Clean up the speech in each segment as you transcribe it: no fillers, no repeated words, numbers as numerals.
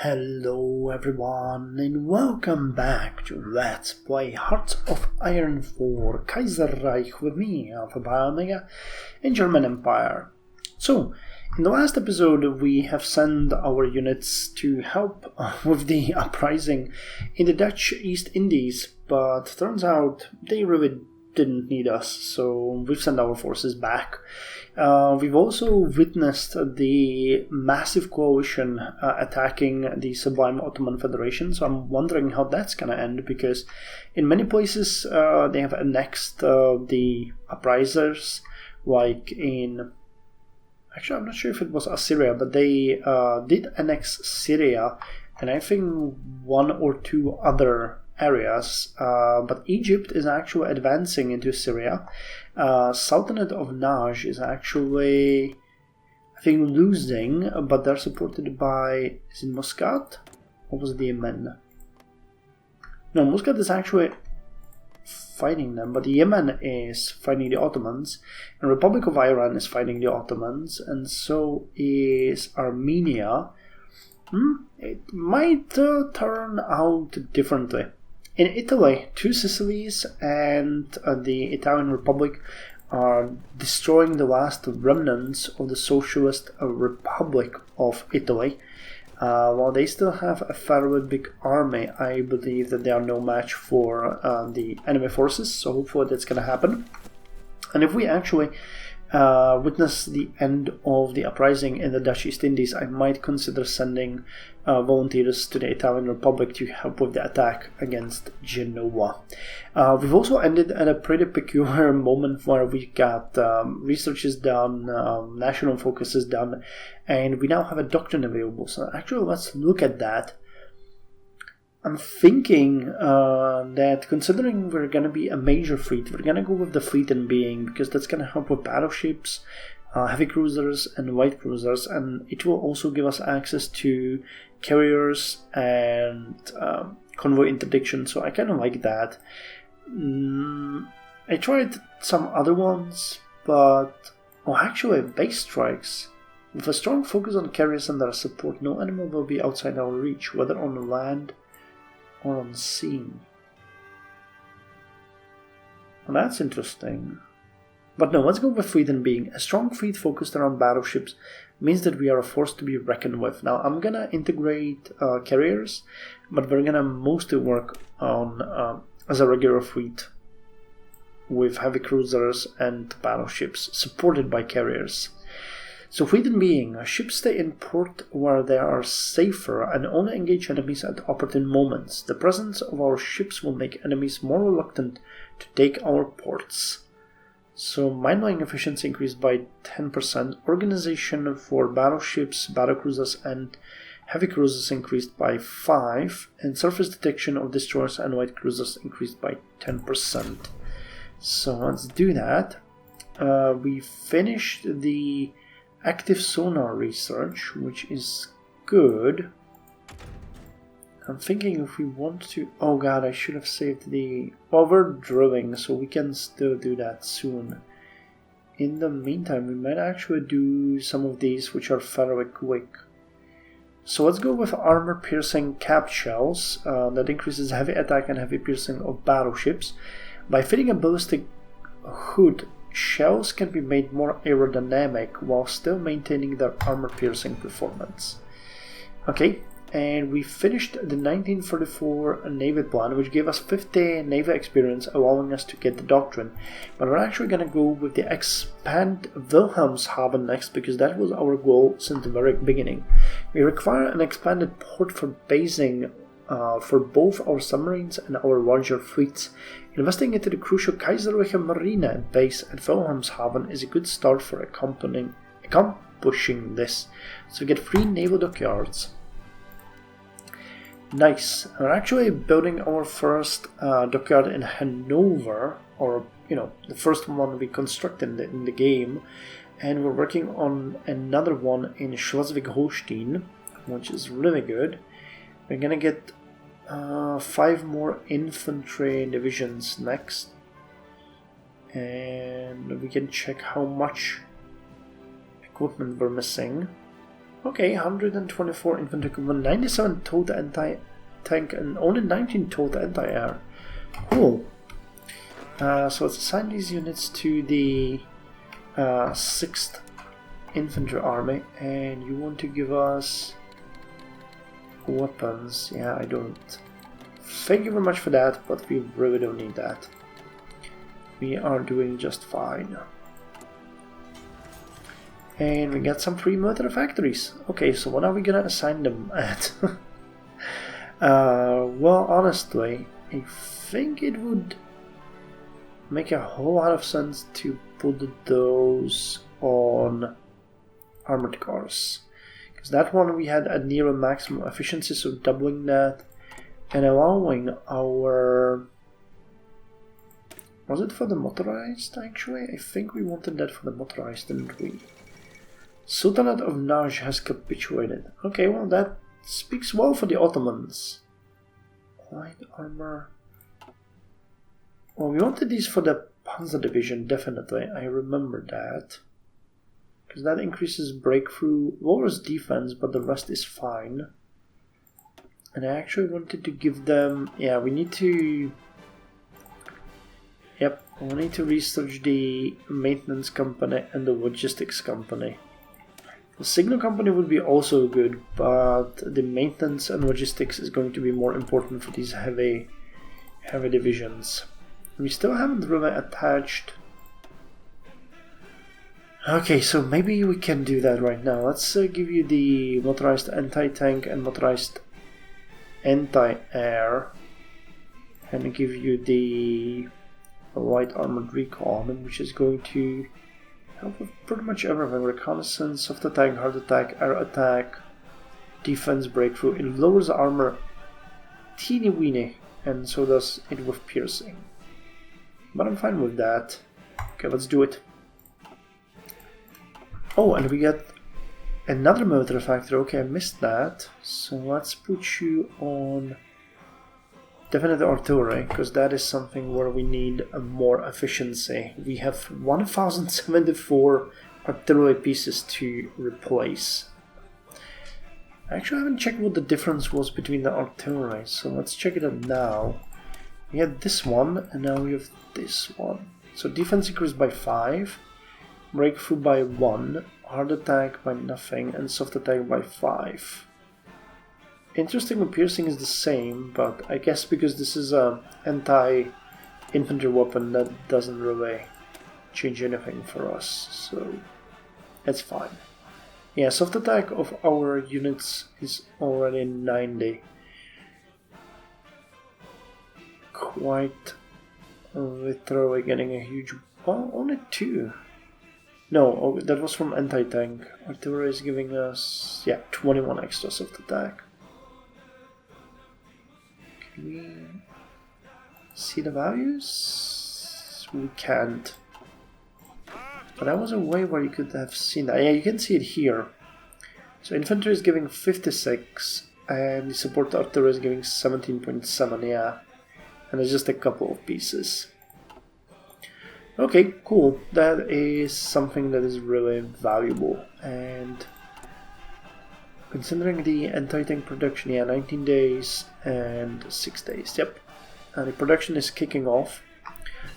Hello everyone and welcome back to Let's Play Hearts of Iron 4 Kaiserreich with me, Alpha by Omega, in German Empire. So, in the last episode we have sent our units to help with the uprising in the Dutch East Indies, but turns out they really didn't need us, so we've sent our forces back. We've also witnessed the massive coalition attacking the Sublime Ottoman Federation, so I'm wondering how that's going to end, because in many places they have annexed the uprisers, like in... Actually, I'm not sure if it was Assyria, but they did annex Syria, and I think one or two other areas, but Egypt is actually advancing into Syria. Sultanate of Najd is actually, I think, losing, but they're supported by, is it Muscat? Or was it the Yemen? No, Muscat is actually fighting them, but the Yemen is fighting the Ottomans, and Republic of Iran is fighting the Ottomans, and so is Armenia. It might turn out differently. In Italy, two Sicilies and the Italian Republic are destroying the last remnants of the Socialist Republic of Italy. While they still have a fairly big army, I believe that they are no match for the enemy forces, so hopefully that's going to happen. And if we actually witness the end of the uprising in the Dutch East Indies, I might consider sending volunteers to the Italian Republic to help with the attack against Genoa. We've also ended at a pretty peculiar moment where we got research is done, national focus is done, and we now have a doctrine available. So actually, let's look at that. I'm thinking that considering we're going to be a major fleet, we're going to go with the fleet in being, because that's going to help with battleships, heavy cruisers and light cruisers, and it will also give us access to carriers and convoy interdiction, so I kind of like that. I tried some other ones, but actually base strikes. With a strong focus on carriers and their support, no animal will be outside our reach, whether on land or on sea. Well, that's interesting. But no, let's go with fleet and being. A strong fleet focused around battleships means that we are a force to be reckoned with. Now, I'm gonna integrate carriers, but we're gonna mostly work on as a regular fleet with heavy cruisers and battleships supported by carriers. So fleet and being, ships stay in port where they are safer and only engage enemies at opportune moments. The presence of our ships will make enemies more reluctant to take our ports. So minelaying efficiency increased by 10%, organization for battleships, battlecruisers and heavy cruisers increased by 5%, and surface detection of destroyers and light cruisers increased by 10%. So let's do that. We finished the active sonar research, which is good. I'm thinking if we want to... Oh god, I should have saved the... Well, we're drilling, so we can still do that soon. In the meantime, we might actually do some of these, which are fairly quick. So let's go with armor-piercing cap shells. That increases heavy attack and heavy piercing of battleships. By fitting a ballistic hood, shells can be made more aerodynamic while still maintaining their armor-piercing performance. Okay, and we finished the 1944 Navy plan, which gave us 50 Navy experience, allowing us to get the doctrine. But we're actually going to go with the expand Wilhelmshaven next, because that was our goal since the very beginning. We require an expanded port for basing for both our submarines and our larger fleets. Investing into the crucial Kaiserreich Marine base at Wilhelmshaven is a good start for accomplishing this. So we get 3 naval dockyards. Nice. We're actually building our first dockyard in Hanover, or the first one we constructed in the game, and we're working on another one in Schleswig-Holstein, which is really good. We're gonna get 5 more infantry divisions next, and we can check how much equipment we're missing. Okay, 124 infantry command, 97 total anti-tank, and only 19 total anti-air. Cool. So let's assign these units to the 6th Infantry Army, and you want to give us weapons. Yeah, I don't. Thank you very much for that, but we really don't need that. We are doing just fine. And we got some free military factories. Okay, so what are we gonna assign them at? Well, honestly, I think it would make a whole lot of sense to put those on armored cars. Because that one we had a near maximum efficiency, so doubling that and allowing our... Was it for the motorized, actually? I think we wanted that for the motorized, didn't we? Sultanate of Najd has capitulated. Okay, well that speaks well for the Ottomans. Light armor... Well, we wanted these for the Panzer Division, definitely. I remember that. Because that increases breakthrough, lowers defense, but the rest is fine. And I actually wanted to give them... Yeah, we need to... Yep, we need to research the maintenance company and the logistics company. The signal company would be also good, but the maintenance and logistics is going to be more important for these heavy divisions. We still haven't really attached... Okay, so maybe we can do that right now. Let's give you the motorized anti-tank and motorized anti-air, and give you the light armored recon, which is going to help with pretty much everything. Reconnaissance, soft attack, hard attack, air attack, defense, breakthrough. It lowers armor teeny weeny, and so does it with piercing. But I'm fine with that. Okay, let's do it. Oh, and we get another military factory. Okay, I missed that. So let's put you on definitely artillery, because that is something where we need more efficiency. We have 1074 artillery pieces to replace. I actually haven't checked what the difference was between the artillery, so let's check it out now. We had this one, and now we have this one. So defense increased by 5, breakthrough by 1, hard attack by nothing, and soft attack by 5. Interestingly, piercing is the same, but I guess because this is an anti-infantry weapon, that doesn't really change anything for us, so that's fine. Yeah, soft attack of our units is already 90. Quite literally getting a huge... Oh, only 2. No, that was from anti-tank. Artillery is giving us, yeah, 21 extra soft attack. Can we see the values? We can't. But that was a way where you could have seen that. Yeah, you can see it here. So infantry is giving 56, and the support artillery is giving 17.7, yeah. And it's just a couple of pieces. Okay, cool. That is something that is really valuable. And considering the anti-tank production, yeah, 19 days and 6 days, yep. And the production is kicking off.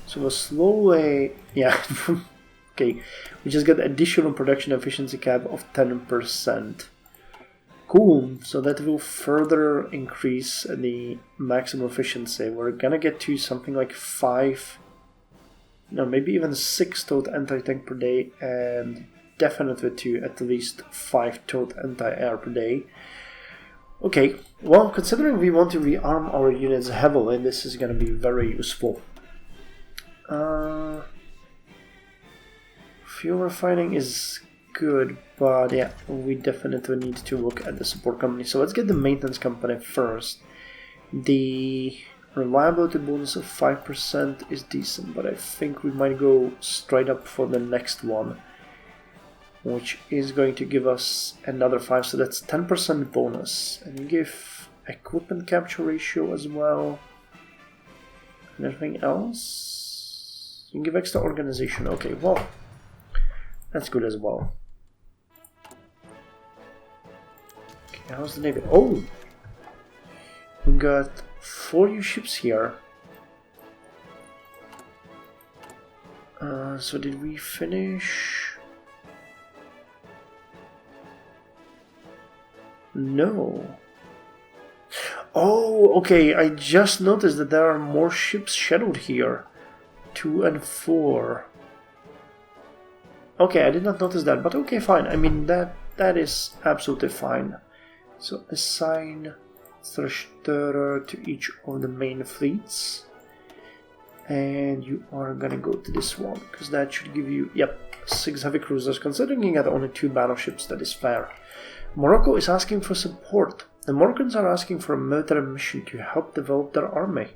So we'll slowly, yeah, okay, we just got additional production efficiency cap of 10%. Cool, so that will further increase the maximum efficiency. We're gonna get to something like 5, no, maybe even 6 total anti-tank per day, and definitely to at least 5 total anti-air per day. Okay, well, considering we want to rearm our units heavily, this is gonna be very useful. Fuel refining is good, but yeah, we definitely need to look at the support company. So let's get the maintenance company first. The reliability bonus of 5% is decent, but I think we might go straight up for the next one, which is going to give us another 5, so that's 10% bonus. And you give equipment capture ratio as well. And anything else? You can give extra organization. Okay, well, that's good as well. How's the Navy? Oh! We got 4 new ships here. So did we finish? No. Oh, okay, I just noticed that there are more ships scheduled here. 2 and 4. Okay, I did not notice that, but okay, fine. I mean, that is absolutely fine. So assign Zerstörer to each of the main fleets. And you are gonna go to this one, because that should give you, yep, 6 heavy cruisers. Considering you got only 2 battleships, that is fair. Morocco is asking for support. The Moroccans are asking for a military mission to help develop their army.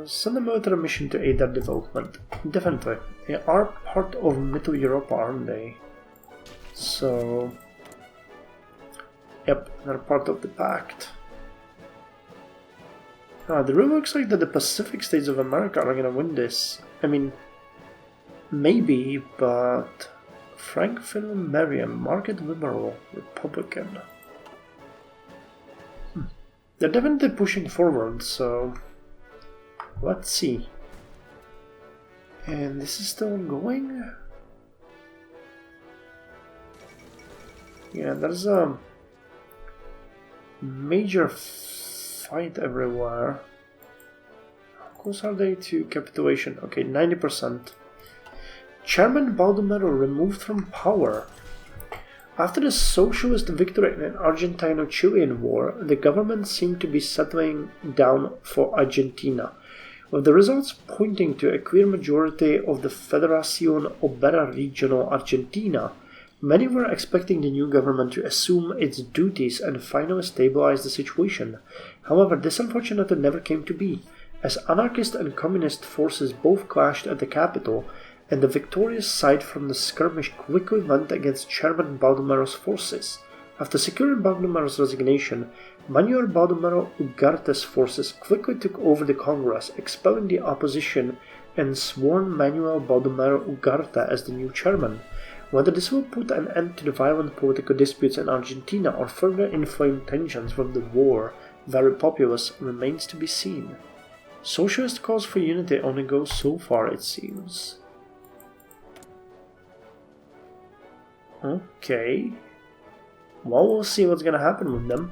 Send a military mission to aid their development. Definitely. They are part of Middle Europe, aren't they? So... yep, they're part of the pact. It really looks like that the Pacific States of America are gonna win this. I mean, maybe, but... Frank Philip Merriam, market liberal, Republican. They're definitely pushing forward, so... let's see. And this is still ongoing? Yeah, there's a major fight everywhere. How close are they to capitulation? Okay, 90%. Chairman Baldomero removed from power. After the socialist victory in an Argentino-Chilean war, the government seemed to be settling down for Argentina, with the results pointing to a clear majority of the Federación Obrera Regional Argentina. Many were expecting the new government to assume its duties and finally stabilize the situation. However, this unfortunately never came to be, as anarchist and communist forces both clashed at the capital, and the victorious side from the skirmish quickly went against Chairman Baldomero's forces. After securing Baldomero's resignation, Manuel Baldomero Ugarte's forces quickly took over the Congress, expelling the opposition, and sworn Manuel Baldomero Ugarte as the new chairman. Whether this will put an end to the violent political disputes in Argentina or further inflame tensions from the war, very populous, remains to be seen. Socialist calls for unity only go so far, it seems. Okay. Well, we'll see what's gonna happen with them.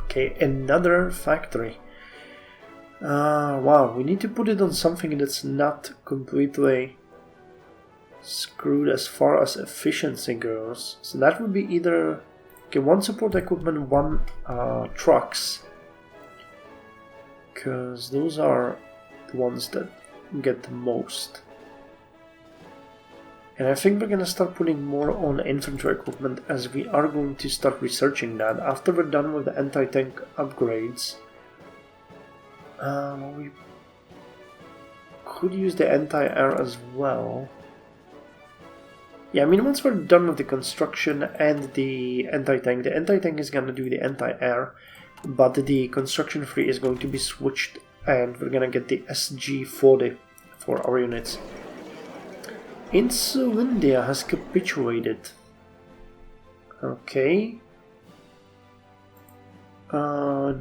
Okay, another factory. Wow, we need to put it on something that's not completely screwed as far as efficiency goes. So that would be either... okay, 1 support equipment, 1 trucks. Because those are the ones that get the most. And I think we're gonna start putting more on infantry equipment, as we are going to start researching that after we're done with the anti-tank upgrades. We could use the anti-air as well. Yeah, I mean, once we're done with the construction and the anti-tank is gonna do the anti-air, but the construction free is going to be switched, and we're gonna get the SG-40 for our units. India has capitulated. Okay. I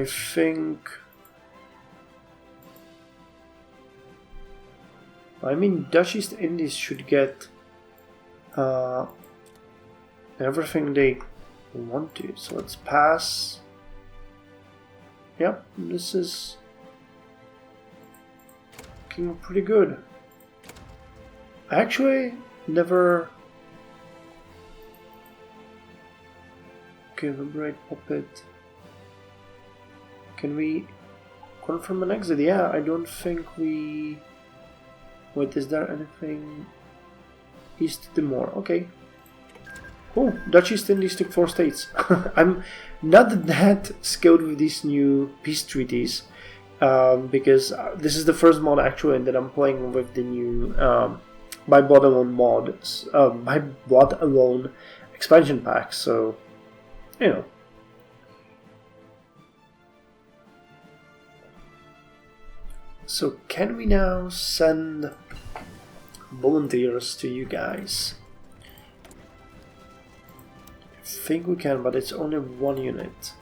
think... I mean, Dutch East Indies should get everything they want to. So let's pass. Yep, this is looking pretty good. I actually never... okay, liberate puppet. Can we confirm an exit? Yeah, I don't think we... wait, is there anything East Timor? Okay. Cool. Dutch East Indies took 4 states. I'm not that skilled with these new peace treaties, because this is the first mod actually that I'm playing with the new by blood alone mods, by blood alone expansion pack. So, you know. So can we now send volunteers to you guys? think we can, but it's only 1 unit.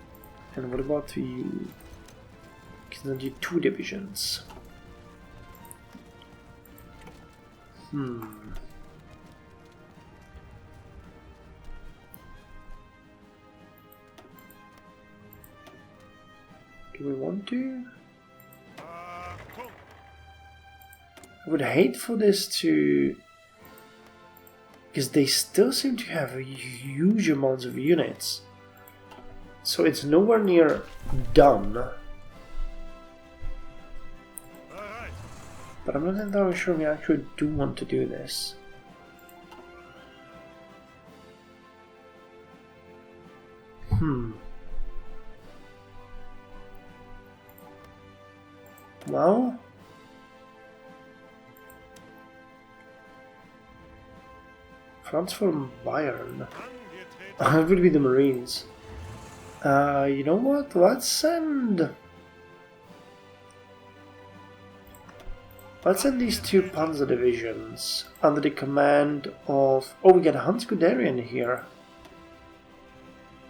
And what about you? Can I do 2 divisions? Do we want to? I would hate for this to... because they still seem to have huge amounts of units. So it's nowhere near done. But I'm not entirely sure we actually do want to do this. Well... France from Bayern. It would be the Marines. You know what? Let's send these 2 panzer divisions under the command of... oh, we get Hans Guderian here.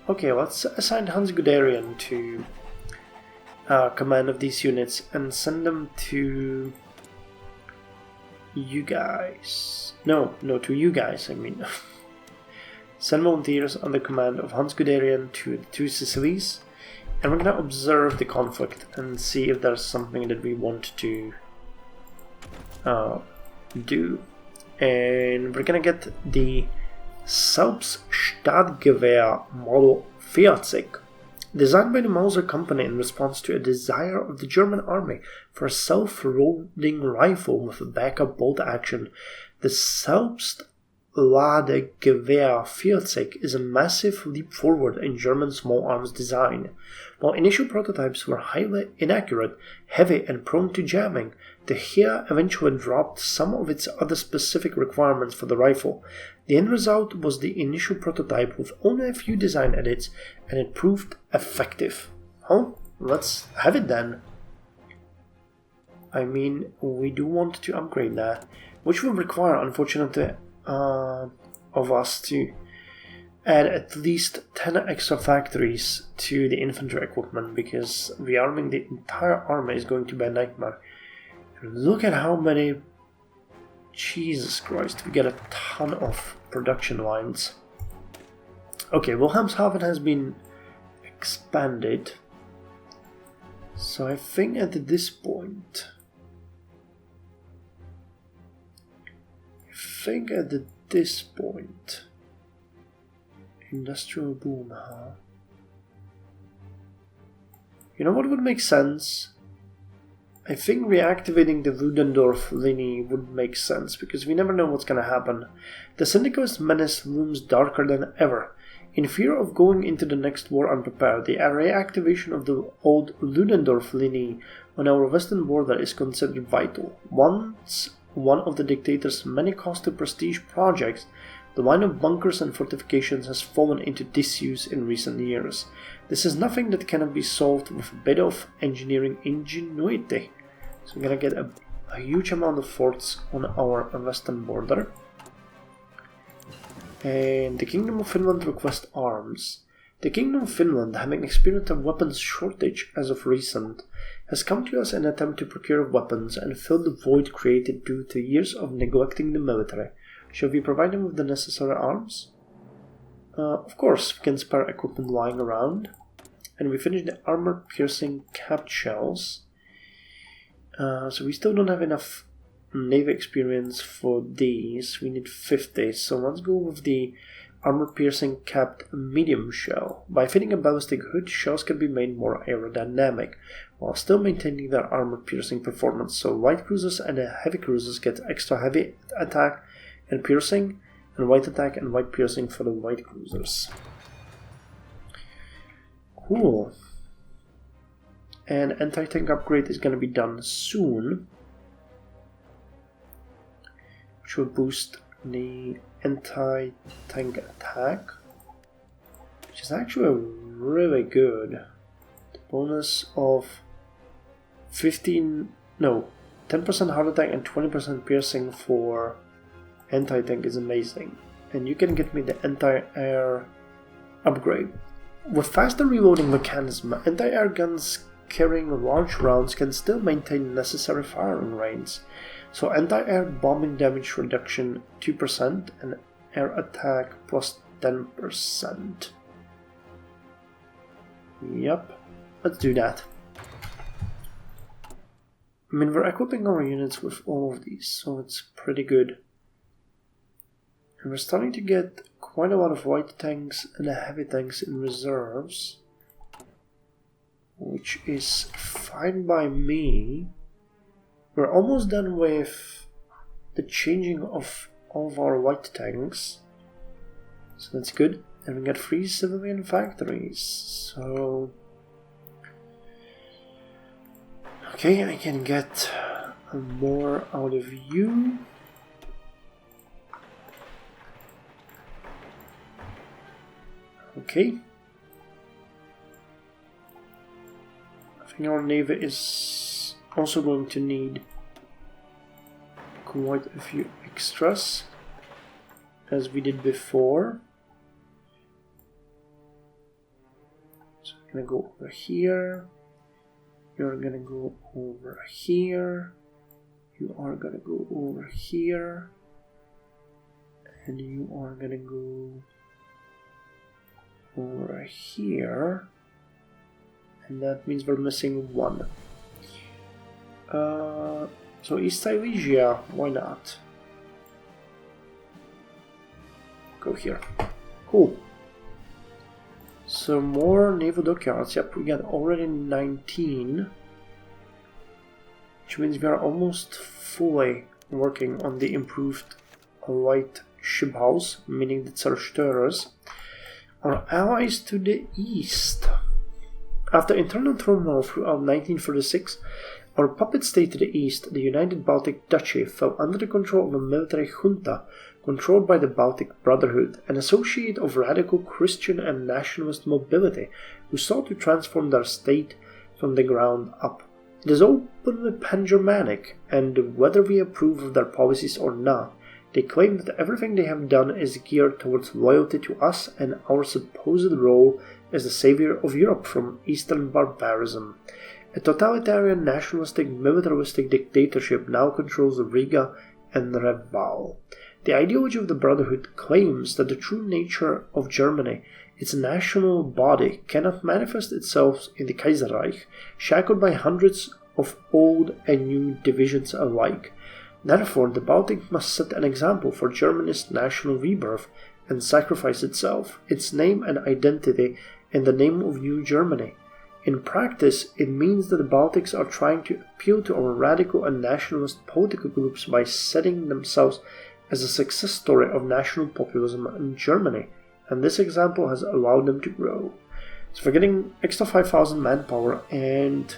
Okay, let's assign Hans Guderian to command of these units and send them to you guys. No, to you guys, I mean. Send volunteers under command of Hans Guderian to the 2 Sicilies, and we're gonna observe the conflict and see if there's something that we want to do. And we're gonna get the Selbststadtgewehr Model 40, designed by the Mauser Company in response to a desire of the German army for a self-loading rifle with a backup bolt action. The Selbstladegewehr 40 is a massive leap forward in German small arms design. While initial prototypes were highly inaccurate, heavy and prone to jamming, the Heer eventually dropped some of its other specific requirements for the rifle. The end result was the initial prototype with only a few design edits, and it proved effective. Let's have it then. I mean, we do want to upgrade that, which will require, unfortunately, of us to add at least 10 extra factories to the infantry equipment, because rearming the entire army is going to be a nightmare. Look at how many... Jesus Christ, we get a ton of production lines. Okay, Wilhelmshaven has been expanded. So I think at this point... Industrial boom, huh? You know what would make sense? I think reactivating the Ludendorff linie would make sense, because we never know what's gonna happen. The syndicalist menace looms darker than ever. In fear of going into the next war unprepared, the reactivation of the old Ludendorff linie on our western border is considered vital. Once one of the dictator's many costly prestige projects, the line of bunkers and fortifications has fallen into disuse in recent years. This is nothing that cannot be solved with a bit of engineering ingenuity. So we're gonna get a huge amount of forts on our western border. And the Kingdom of Finland requests arms. The Kingdom of Finland, having experienced a weapons shortage as of recent, has come to us in an attempt to procure weapons and fill the void created due to years of neglecting the military. Shall we provide them with the necessary arms? Of course, we can spare equipment lying around. And we finished the armor-piercing capped shells. So we still don't have enough Navy experience for these. We need 50, so let's go with the armor-piercing capped medium shell. By fitting a ballistic hood, shells can be made more aerodynamic, while still maintaining their armor-piercing performance. So light cruisers and heavy cruisers get extra heavy attack and piercing, and white attack and white piercing for the white cruisers. Cool. And anti-tank upgrade is going to be done soon, which will boost the anti-tank attack, which is actually really good. The bonus of 10% heart attack and 20% piercing for anti-tank is amazing. And you can get me the anti-air upgrade. With faster reloading mechanism, anti-air guns carrying large rounds can still maintain necessary firing range. So anti-air bombing damage reduction 2% and air attack plus 10%. Yep, let's do that. I mean, we're equipping our units with all of these, so it's pretty good. And we're starting to get quite a lot of light tanks and heavy tanks in reserves, which is fine by me. We're almost done with the changing of all of our light tanks, so that's good. And we get 3 civilian factories, so okay, I can get more out of you. Okay. I think our navy is also going to need quite a few extras, as we did before. So I'm gonna go over here. You're gonna go over here. You are gonna go over here. And you are gonna go over here. And that means we're missing 1. So East Silesia, why not? Go here. Cool. So more naval dockyards. Yep, we got already 19. Which means we are almost fully working on the improved light ship house, meaning the zerstörers. Our allies to the east. After internal turmoil throughout 1936, our puppet state to the east, the United Baltic Duchy, fell under the control of a military junta controlled by the Baltic Brotherhood, an associate of radical Christian and nationalist mobility who sought to transform their state from the ground up. It is openly pan-Germanic, and whether we approve of their policies or not, they claim that everything they have done is geared towards loyalty to us and our supposed role as the savior of Europe from Eastern barbarism. A totalitarian, nationalistic, militaristic dictatorship now controls Riga and Naval. The ideology of the Brotherhood claims that the true nature of Germany, its national body, cannot manifest itself in the Kaiserreich, shackled by hundreds of old and new divisions alike. Therefore, the Baltic must set an example for Germany's national rebirth and sacrifice itself, its name and identity in the name of New Germany. In practice, it means that the Baltics are trying to appeal to our radical and nationalist political groups by setting themselves as a success story of national populism in Germany, and this example has allowed them to grow. So we're getting extra 5,000 manpower, and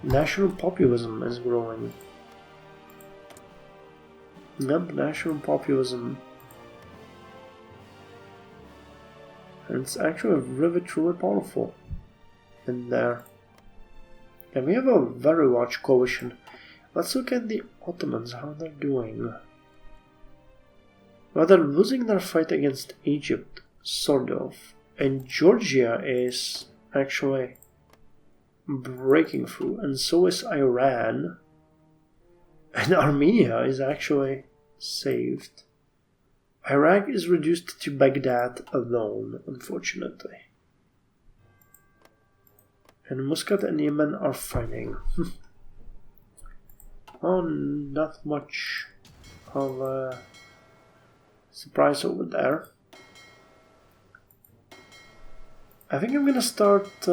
national populism is growing. Yep, national populism. And it's actually really truly powerful in there. And we have a very large coalition. Let's look at the Ottomans, how they're doing. Well, they're losing their fight against Egypt, sort of. And Georgia is actually breaking through, and so is Iran. And Armenia is actually saved. Iraq is reduced to Baghdad alone, unfortunately. And Muscat and Yemen are fighting. Oh, not much of a surprise over there. I think I'm gonna start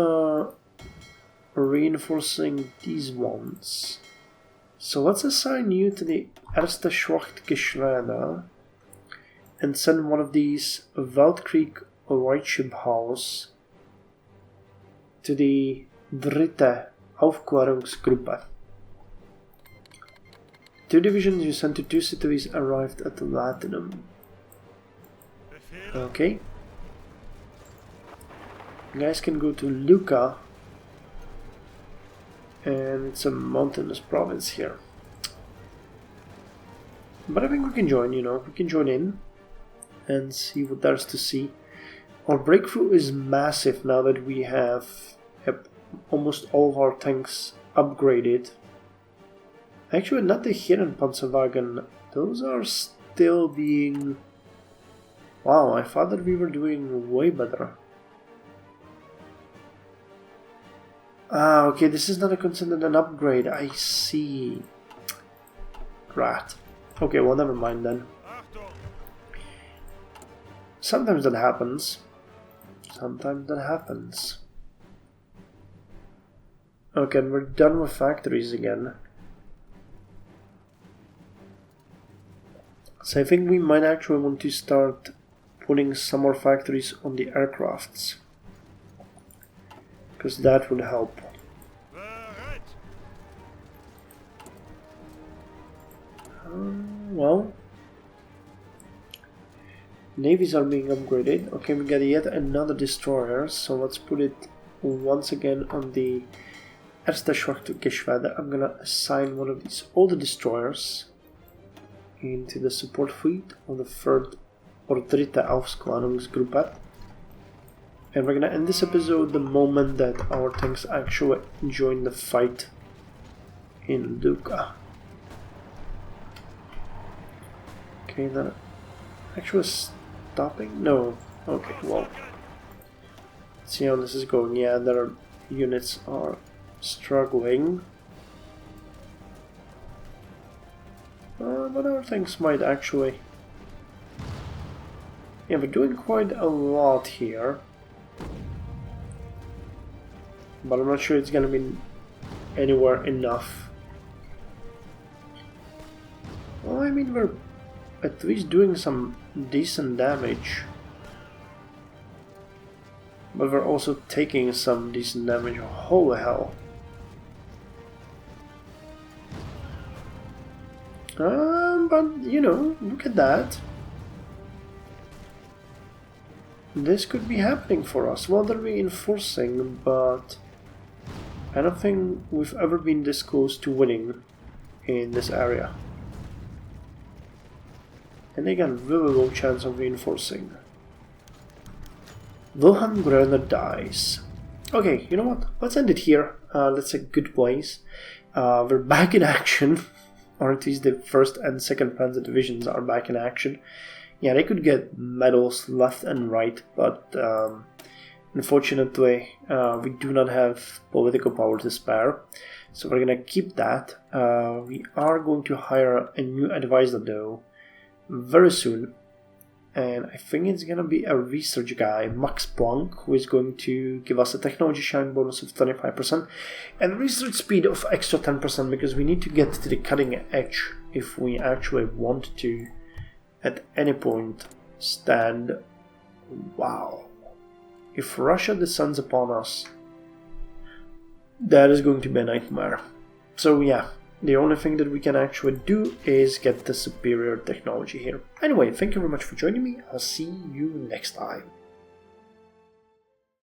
reinforcing these ones. So let's assign you to the Erste Schlachtgeschwader and send one of these Weltkrieg light ship house to the Dritte Aufklärungsgruppe. 2 divisions you sent to 2 cities arrived at Latinum. Okay. You guys can go to Lucca, and it's a mountainous province here. But I think we can join, we can join in and see what there's to see. Our breakthrough is massive now that we have almost all of our tanks upgraded. Actually, not the hidden Panzerwagen. Those are still being... Wow, I thought that we were doing way better. Ah, okay, this is not considered an upgrade. I see. Rat. Okay, well, never mind then. Sometimes that happens. Sometimes that happens. Okay, and we're done with factories again. So I think we might actually want to start putting some more factories on the aircrafts, because that would help. Well, navies are being upgraded. Okay, we got yet another destroyer, so let's put it once again on the erste Geschwader. I'm gonna assign one of these older destroyers into the support fleet of the 3rd or dritte Aufklärungsgruppe. And we're gonna end this episode the moment that our tanks actually join the fight in Duka. Okay, that actually stopping? No. Okay, well. Let's see how this is going. Yeah, their units are struggling. But our things might actually... Yeah, we're doing quite a lot here. But I'm not sure it's gonna be anywhere enough. Well, I mean, we're at least doing some decent damage. But we're also taking some decent damage. Holy hell. But, you know, look at that. This could be happening for us. Well, they're reinforcing, but I don't think we've ever been this close to winning in this area. And they got a really low chance of reinforcing. Wilhelm Gröner dies. Okay, you know what? Let's end it here. That's a good place. We're back in action. Or at least the 1st and 2nd Panzer Divisions are back in action. Yeah, they could get medals left and right, but unfortunately we do not have political power to spare. So we're gonna keep that. We are going to hire a new advisor though very soon. And I think it's gonna be a research guy, Max Planck, who is going to give us a technology sharing bonus of 25% and research speed of extra 10%, because we need to get to the cutting edge if we actually want to at any point stand. Wow. If Russia descends upon us, that is going to be a nightmare. So yeah, the only thing that we can actually do is get the superior technology here. Anyway, thank you very much for joining me. I'll see you next time.